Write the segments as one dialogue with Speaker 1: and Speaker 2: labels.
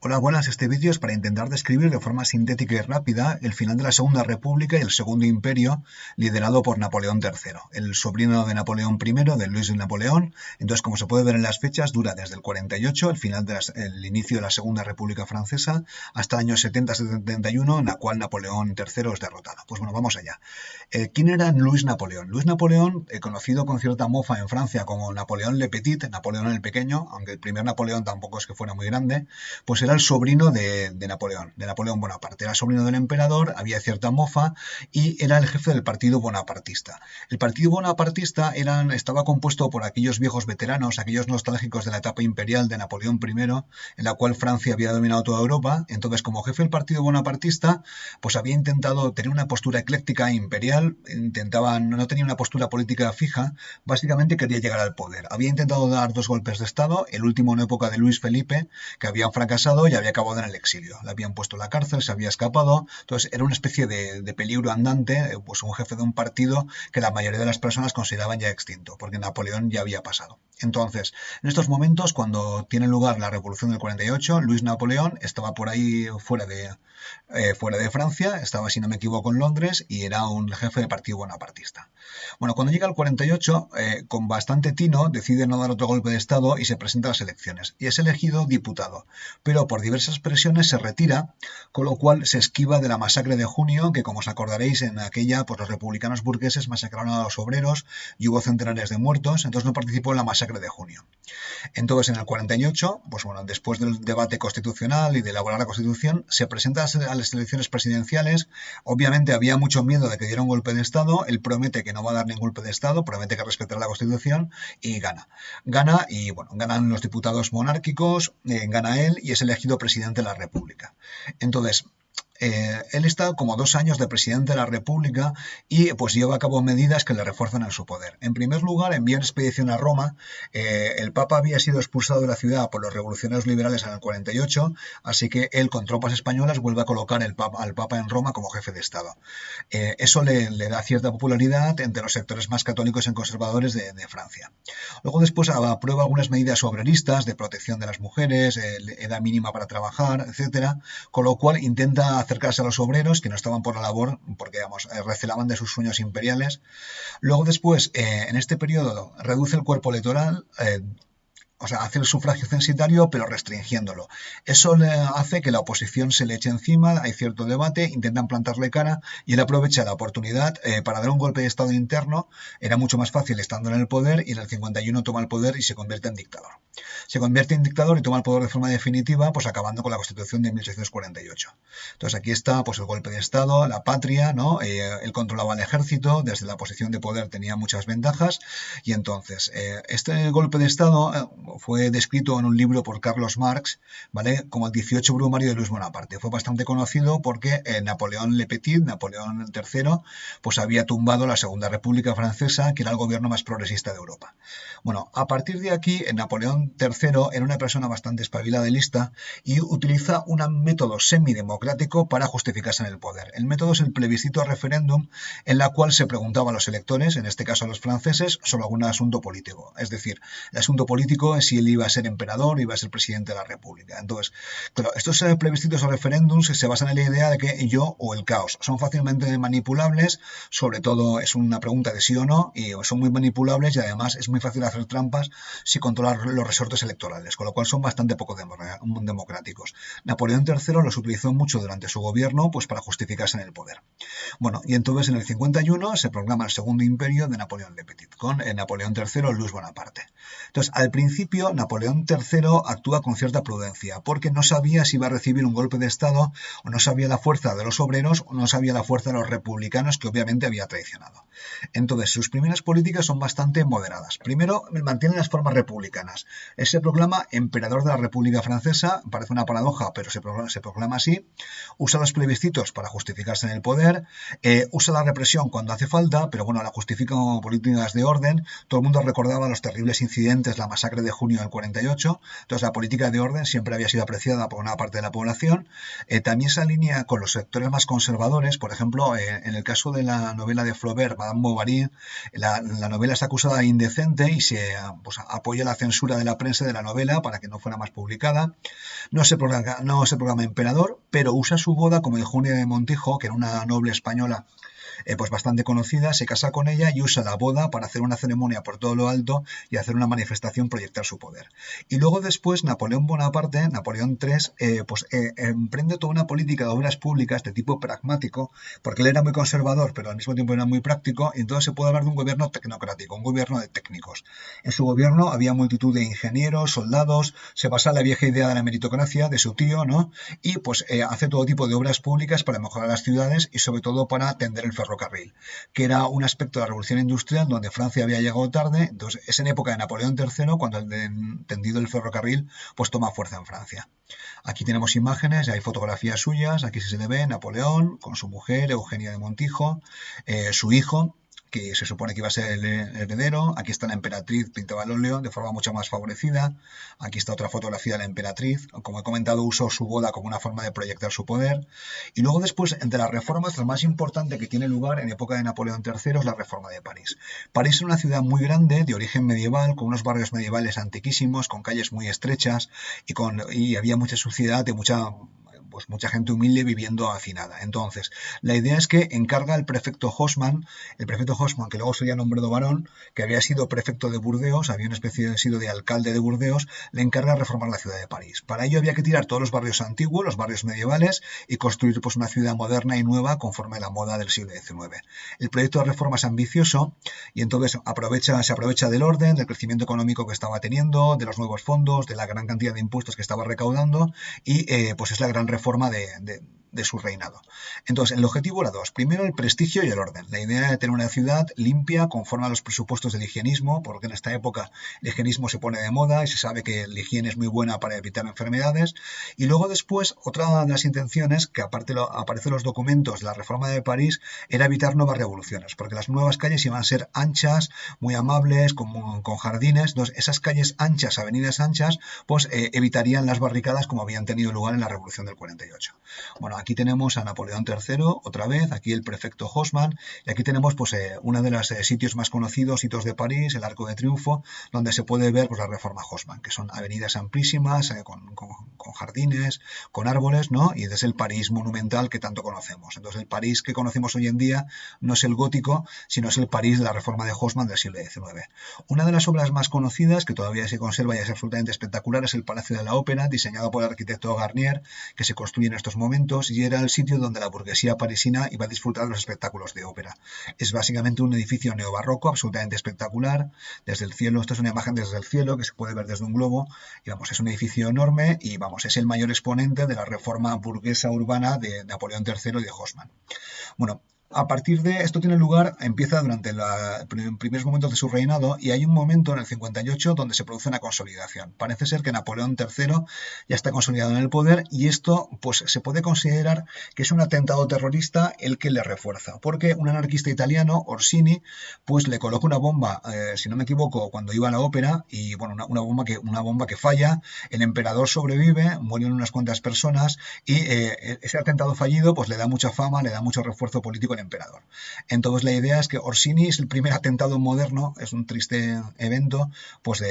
Speaker 1: Hola, buenas. Este vídeo es para intentar describir de forma sintética y rápida el final de la Segunda República y el Segundo Imperio liderado por Napoleón III, el sobrino de Napoleón I, de Luis Napoleón. Entonces, como se puede ver en las fechas, dura desde el 48, el inicio de la Segunda República Francesa, hasta el año 70-71, en la cual Napoleón III es derrotado. Pues bueno, vamos allá. ¿Quién era Luis Napoleón? Luis Napoleón, conocido con cierta mofa en Francia como Napoleón Le Petit, Napoleón el Pequeño, aunque el primer Napoleón tampoco es que fuera muy grande, pues era el sobrino de Napoleón Bonaparte. Era sobrino del emperador, había cierta mofa y era el jefe del partido bonapartista. El partido bonapartista estaba compuesto por aquellos viejos veteranos, aquellos nostálgicos de la etapa imperial de Napoleón I, en la cual Francia había dominado toda Europa. Entonces, como jefe del partido bonapartista, pues había intentado tener una postura ecléctica e imperial, no tenía una postura política fija, básicamente quería llegar al poder. Había intentado dar dos golpes de Estado, el último en época de Luis Felipe, que habían fracasado y había acabado en el exilio. Le habían puesto en la cárcel, se había escapado, entonces era una especie de peligro andante, pues un jefe de un partido que la mayoría de las personas consideraban ya extinto, porque Napoleón ya había pasado. Entonces, en estos momentos, cuando tiene lugar la Revolución del 48, Luis Napoleón estaba por ahí fuera de Francia, estaba, si no me equivoco, en Londres y era un jefe del partido bonapartista. Bueno, cuando llega el 48, con bastante tino, decide no dar otro golpe de Estado y se presenta a las elecciones. Y es elegido diputado, pero por diversas presiones se retira, con lo cual se esquiva de la masacre de junio, que como os acordaréis, en aquella, pues los republicanos burgueses masacraron a los obreros y hubo centenares de muertos, entonces no participó en la masacre de junio. Entonces, en el 48, pues bueno, después del debate constitucional y de elaborar la Constitución, se presenta a las elecciones presidenciales. Obviamente había mucho miedo de que diera un golpe de Estado. Él promete que no va a dar ningún golpe de Estado, promete que respetará la Constitución y gana. Gana y, bueno, ganan los diputados monárquicos, gana él y es elegido presidente de la República. Entonces, él está como 2 años de presidente de la República y pues lleva a cabo medidas que le refuerzan en su poder. En primer lugar, envía una expedición a Roma. El Papa había sido expulsado de la ciudad por los revolucionarios liberales en el 48, así que él con tropas españolas vuelve a colocar al Papa en Roma como jefe de Estado. Eso le da cierta popularidad entre los sectores más católicos y conservadores de Francia. Luego después aprueba algunas medidas obreristas de protección de las mujeres, edad mínima para trabajar, etcétera, con lo cual intenta acercarse a los obreros que no estaban por la labor porque, vamos, recelaban de sus sueños imperiales. Luego después, en este periodo, reduce el cuerpo electoral, o sea, hace el sufragio censitario, pero restringiéndolo. Eso le hace que la oposición se le eche encima, hay cierto debate, intentan plantarle cara y él aprovecha la oportunidad para dar un golpe de Estado interno. Era mucho más fácil estando en el poder y en el 51 toma el poder y se convierte en dictador. Se convierte en dictador y toma el poder de forma definitiva, pues acabando con la Constitución de 1848. Entonces aquí está pues el golpe de Estado, la patria, ¿no? Él controlaba el ejército, desde la posición de poder tenía muchas ventajas y entonces este golpe de Estado fue descrito en un libro por Carlos Marx, ¿vale? Como el 18 brumario de Luis Bonaparte. Fue bastante conocido porque Napoleón Le Petit, Napoleón III, pues había tumbado la Segunda República Francesa, que era el gobierno más progresista de Europa. Bueno, a partir de aquí, Napoleón III era una persona bastante espabilada y lista y utiliza un método semidemocrático para justificarse en el poder. El método es el plebiscito referéndum, en la cual se preguntaba a los electores, en este caso a los franceses, sobre algún asunto político. Es decir, el asunto político es si él iba a ser emperador o iba a ser presidente de la República. Entonces, claro, estos plebiscitos o referéndums se basan en la idea de que yo o el caos son fácilmente manipulables, sobre todo es una pregunta de sí o no, y son muy manipulables y además es muy fácil hacer trampas si controlar los resortes electorales, con lo cual son bastante poco democráticos. Napoleón III los utilizó mucho durante su gobierno pues para justificarse en el poder. Bueno, y entonces en el 51 se proclama el Segundo Imperio de Napoleón Le Petit, con Napoleón III Luis Bonaparte. Entonces, al principio, Napoleón III actúa con cierta prudencia, porque no sabía si iba a recibir un golpe de Estado, o no sabía la fuerza de los obreros, o no sabía la fuerza de los republicanos, que obviamente había traicionado. Entonces, sus primeras políticas son bastante moderadas. Primero, mantiene las formas republicanas. Él se proclama emperador de la República Francesa, parece una paradoja, pero se proclama así. Usa los plebiscitos para justificarse en el poder, usa la represión cuando hace falta, pero bueno, la justifica como políticas de orden. Todo el mundo recordaba los terribles incidentes, la masacre de junio del 48. Entonces la política de orden siempre había sido apreciada por una parte de la población. También se alinea con los sectores más conservadores. Por ejemplo, en el caso de la novela de Flaubert, Madame Bovary, la novela está acusada de indecente y se pues, apoya la censura de la prensa de la novela para que no fuera más publicada. No se proclama emperador, pero usa su boda como Eugenia de Montijo, que era una noble española pues bastante conocida, se casa con ella y usa la boda para hacer una ceremonia por todo lo alto y hacer una manifestación, proyectar su poder. Y luego después Napoleón Bonaparte, Napoleón III, emprende toda una política de obras públicas de tipo pragmático, porque él era muy conservador, pero al mismo tiempo era muy práctico, y entonces se puede hablar de un gobierno tecnocrático, un gobierno de técnicos. En su gobierno había multitud de ingenieros, soldados, se basa en la vieja idea de la meritocracia de su tío, ¿no? Y pues hace todo tipo de obras públicas para mejorar las ciudades y sobre todo para tender el ferrocarril, que era un aspecto de la revolución industrial donde Francia había llegado tarde. Entonces es en época de Napoleón III cuando el tendido del ferrocarril pues toma fuerza en Francia. Aquí tenemos imágenes, hay fotografías suyas, aquí se le ve Napoleón con su mujer Eugenia de Montijo, su hijo, que se supone que iba a ser el heredero. Aquí está la emperatriz pintada al óleo de forma mucho más favorecida. Aquí está otra fotografía de la emperatriz. Como he comentado, usó su boda como una forma de proyectar su poder. Y luego después, entre las reformas, la más importante que tiene lugar en época de Napoleón III es la reforma de París. París es una ciudad muy grande, de origen medieval, con unos barrios medievales antiquísimos, con calles muy estrechas y había mucha suciedad y mucha gente humilde viviendo hacinada. Entonces, la idea es que encarga al prefecto Haussmann, que luego sería nombrado barón, que había sido prefecto de Burdeos, había una especie de sido de alcalde de Burdeos, le encarga reformar la ciudad de París. Para ello había que tirar todos los barrios antiguos, los barrios medievales, y construir pues una ciudad moderna y nueva conforme a la moda del siglo XIX. El proyecto de reforma es ambicioso y entonces se aprovecha del orden, del crecimiento económico que estaba teniendo, de los nuevos fondos, de la gran cantidad de impuestos que estaba recaudando y pues es la gran reforma de su reinado. Entonces, el objetivo era dos. Primero, el prestigio y el orden. La idea era de tener una ciudad limpia, conforme a los presupuestos del higienismo, porque en esta época el higienismo se pone de moda y se sabe que la higiene es muy buena para evitar enfermedades. Y luego después, otra de las intenciones, que aparte aparece en los documentos de la reforma de París, era evitar nuevas revoluciones, porque las nuevas calles iban a ser anchas, muy amables, con jardines. Entonces, esas calles anchas, avenidas anchas, pues evitarían las barricadas como habían tenido lugar en la Revolución del 48. Bueno, aquí tenemos a Napoleón III otra vez, aquí el prefecto Haussmann, y aquí tenemos pues uno de los sitios más conocidos, hitos de París, el Arco de Triunfo, donde se puede ver pues la reforma Haussmann, que son avenidas amplísimas, con jardines, con árboles, ¿no? Y es el París monumental que tanto conocemos. Entonces el París que conocemos hoy en día no es el gótico, sino es el París de la reforma de Haussmann del siglo XIX. Una de las obras más conocidas, que todavía se conserva y es absolutamente espectacular, es el Palacio de la Ópera, diseñado por el arquitecto Garnier, que se construye en estos momentos y era el sitio donde la burguesía parisina iba a disfrutar de los espectáculos de ópera. Es básicamente un edificio neobarroco absolutamente espectacular. Desde el cielo, esto es una imagen desde el cielo que se puede ver desde un globo y vamos, es un edificio enorme y vamos, es el mayor exponente de la reforma burguesa urbana de Napoleón III y de Haussmann. Bueno, a partir de esto tiene lugar, empieza durante los primeros momentos de su reinado y hay un momento en el 58 donde se produce una consolidación. Parece ser que Napoleón III ya está consolidado en el poder y esto pues se puede considerar que es un atentado terrorista el que le refuerza, porque un anarquista italiano, Orsini, pues le coloca una bomba, si no me equivoco, cuando iba a la ópera y bueno, una bomba que falla, el emperador sobrevive, mueren unas cuantas personas y ese atentado fallido pues le da mucha fama, le da mucho refuerzo político emperador. Entonces la idea es que Orsini es el primer atentado moderno, es un triste evento pues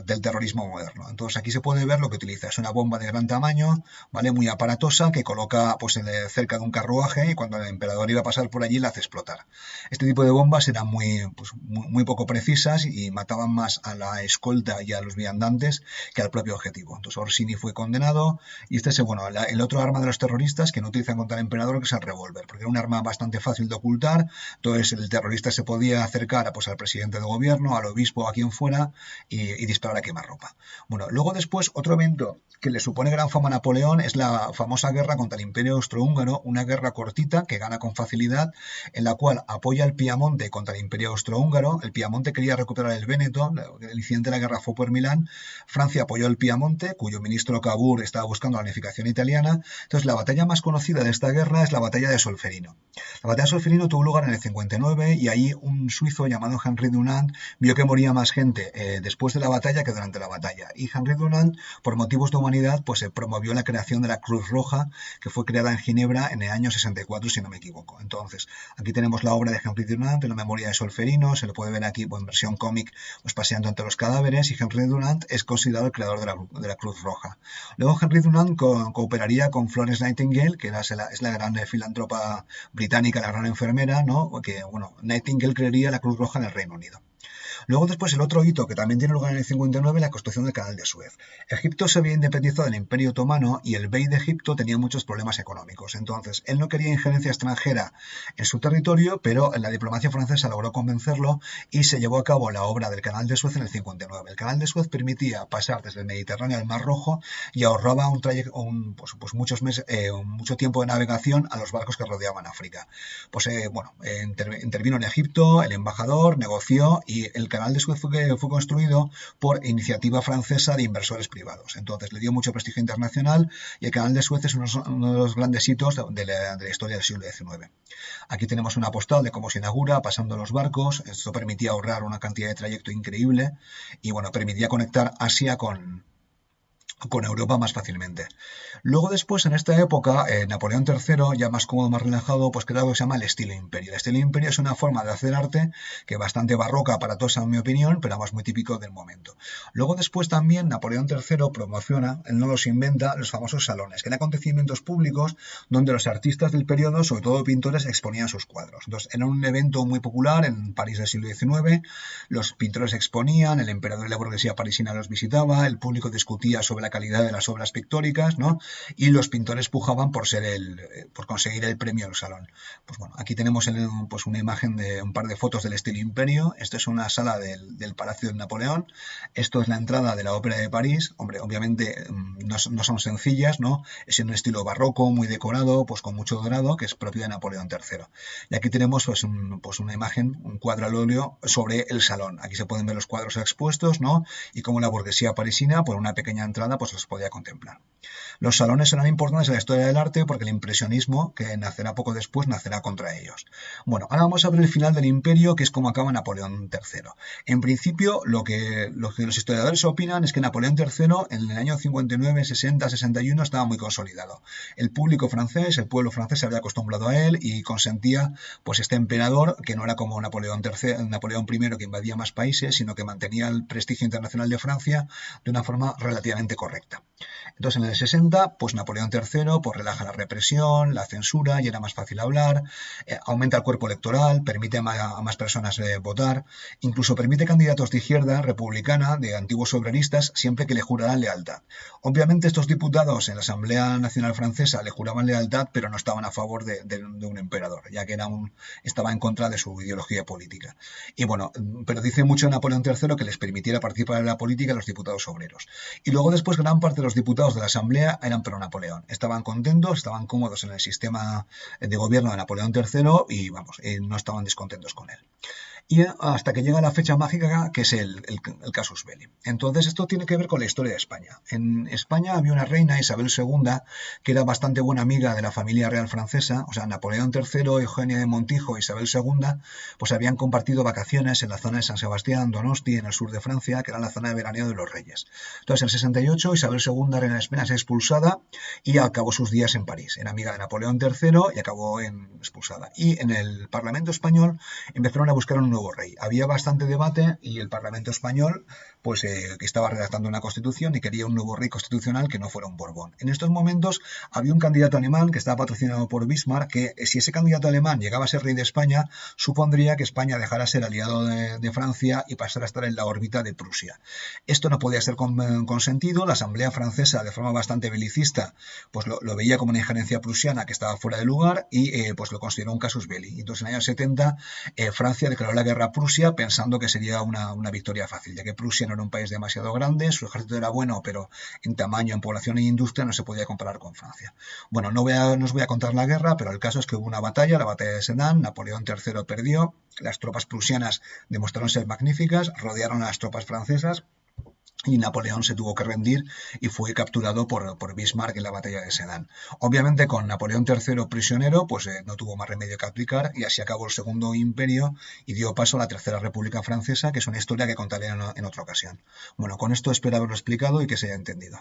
Speaker 1: del terrorismo moderno. Entonces aquí se puede ver lo que utiliza, es una bomba de gran tamaño, ¿vale? Muy aparatosa, que coloca pues cerca de un carruaje y cuando el emperador iba a pasar por allí la hace explotar. Este tipo de bombas eran muy poco precisas y mataban más a la escolta y a los viandantes que al propio objetivo. Entonces Orsini fue condenado y este es el otro arma de los terroristas que no utilizan contra el emperador, que es el revólver, porque era un arma bastante fácil de ocultar. Entonces el terrorista se podía acercar pues, al presidente del gobierno, al obispo, a quien fuera y disparar a quemarropa. Bueno, luego después otro evento que le supone gran fama a Napoleón es la famosa guerra contra el Imperio Austrohúngaro, una guerra cortita que gana con facilidad, en la cual apoya el Piamonte contra el Imperio Austrohúngaro. El Piamonte quería recuperar el Véneto, el incidente de la guerra fue por Milán. Francia apoyó el Piamonte, cuyo ministro Cavour estaba buscando la unificación italiana. Entonces la batalla más conocida de esta guerra es la batalla de Solferino. La batalla de Solferino tuvo lugar en el 59 y ahí un suizo llamado Henri Dunant vio que moría más gente después de la batalla que durante la batalla. Y Henry Dunant, por motivos de humanidad, pues se promovió la creación de la Cruz Roja, que fue creada en Ginebra en el año 64, si no me equivoco. Entonces, aquí tenemos la obra de Henry Dunant, en la memoria de Solferino, se lo puede ver aquí pues, en versión cómic, pues paseando entre los cadáveres, y Henry Dunant es considerado el creador de la Cruz Roja. Luego Henry Dunant cooperaría con Florence Nightingale, que es la gran filántropa británica, la gran enfermera, ¿no? Que, bueno, Nightingale crearía la Cruz Roja en el Reino Unido. Luego después el otro hito que también tiene lugar en el 59, la construcción del canal de Suez. Egipto se había independizado del Imperio Otomano y el bey de Egipto tenía muchos problemas económicos. Entonces, él no quería injerencia extranjera en su territorio, pero la diplomacia francesa logró convencerlo y se llevó a cabo la obra del canal de Suez en el 59. El canal de Suez permitía pasar desde el Mediterráneo al Mar Rojo y ahorraba mucho tiempo de navegación a los barcos que rodeaban África. Intervino en Egipto, el embajador negoció y el canal de Suez fue construido por iniciativa francesa de inversores privados. Entonces le dio mucho prestigio internacional y el canal de Suez es uno de los grandes hitos de la historia del siglo XIX. Aquí tenemos una postal de cómo se inaugura, pasando los barcos. Esto permitía ahorrar una cantidad de trayecto increíble y bueno, permitía conectar Asia con Europa más fácilmente. Luego después, en esta época, Napoleón III, ya más cómodo, más relajado, pues creó algo que se llama el estilo imperio. El estilo imperio es una forma de hacer arte que bastante barroca, aparatosa en mi opinión, pero además muy típico del momento. Luego después también Napoleón III promociona, él no los inventa, los famosos salones, que eran acontecimientos públicos donde los artistas del periodo, sobre todo pintores, exponían sus cuadros. Entonces era un evento muy popular en París del siglo XIX, los pintores exponían, el emperador y la burguesía parisina los visitaba, el público discutía sobre la calidad de las obras pictóricas, ¿no? Y los pintores pujaban por conseguir el premio del salón. Pues bueno, aquí tenemos una imagen de un par de fotos del estilo imperio. Esto es una sala del Palacio de Napoleón. Esto es la entrada de la Ópera de París. Hombre, obviamente no son sencillas, ¿no? Es en un estilo barroco, muy decorado, pues con mucho dorado, que es propio de Napoleón III. Y aquí tenemos una imagen, un cuadro al óleo sobre el salón. Aquí se pueden ver los cuadros expuestos, ¿no? Y cómo la burguesía parisina, por una pequeña entrada, pues los podía contemplar. Los salones serán importantes en la historia del arte porque el impresionismo, que nacerá poco después, nacerá contra ellos. Bueno, ahora vamos a ver el final del imperio, que es como acaba Napoleón III. En principio, lo que los historiadores opinan es que Napoleón III en el año 59, 60, 61 estaba muy consolidado. El público francés, el pueblo francés se había acostumbrado a él y consentía pues este emperador que no era como Napoleón I, que invadía más países, sino que mantenía el prestigio internacional de Francia de una forma relativamente correcta. Entonces en el 60, pues Napoleón III pues relaja la represión, la censura, y era más fácil hablar, aumenta el cuerpo electoral, permite a más personas votar, incluso permite candidatos de izquierda republicana, de antiguos soberanistas, siempre que le juraran lealtad. Obviamente estos diputados en la Asamblea Nacional Francesa le juraban lealtad, pero no estaban a favor de un emperador, ya que estaba en contra de su ideología política. Y bueno, pero dice mucho Napoleón III que les permitiera participar en la política a los diputados obreros. Y luego después gran parte de los diputados de la Asamblea eran pro Napoleón. Estaban contentos, estaban cómodos en el sistema de gobierno de Napoleón III y no estaban descontentos con él. Y hasta que llega la fecha mágica, que es el casus belli. Entonces esto tiene que ver con la historia de España. En España había una reina, Isabel II, que era bastante buena amiga de la familia real francesa. O sea, Napoleón III, Eugenia de Montijo e Isabel II pues habían compartido vacaciones en la zona de San Sebastián, Donosti, en el sur de Francia, que era la zona de veraneo de los reyes. Entonces en el 68 Isabel II, reina de España, es expulsada y acabó sus días en París. Era amiga de Napoleón III y acabó expulsada. Y en el Parlamento español empezaron a buscar un nuevo rey. Había bastante debate y el Parlamento español que estaba redactando una constitución y quería un nuevo rey constitucional que no fuera un Borbón. En estos momentos había un candidato alemán que estaba patrocinado por Bismarck, que si ese candidato alemán llegaba a ser rey de España, supondría que España dejara de ser aliado de Francia y pasara a estar en la órbita de Prusia. Esto no podía ser consentido. La Asamblea Francesa, de forma bastante belicista, pues lo veía como una injerencia prusiana que estaba fuera de lugar y pues lo consideró un casus belli. Entonces en el año 70 Francia declaró la guerra a Prusia pensando que sería una victoria fácil, ya que Prusia no era un país demasiado grande, su ejército era bueno, pero en tamaño, en población e industria no se podía comparar con Francia. Bueno, no os voy a contar la guerra, pero el caso es que hubo una batalla, la batalla de Sedan. Napoleón III perdió, las tropas prusianas demostraron ser magníficas, rodearon a las tropas francesas y Napoleón se tuvo que rendir y fue capturado por Bismarck en la batalla de Sedan. Obviamente con Napoleón III prisionero, pues no tuvo más remedio que aplicar y así acabó el Segundo Imperio y dio paso a la Tercera República Francesa, que es una historia que contaré en otra ocasión. Bueno, con esto espero haberlo explicado y que se haya entendido.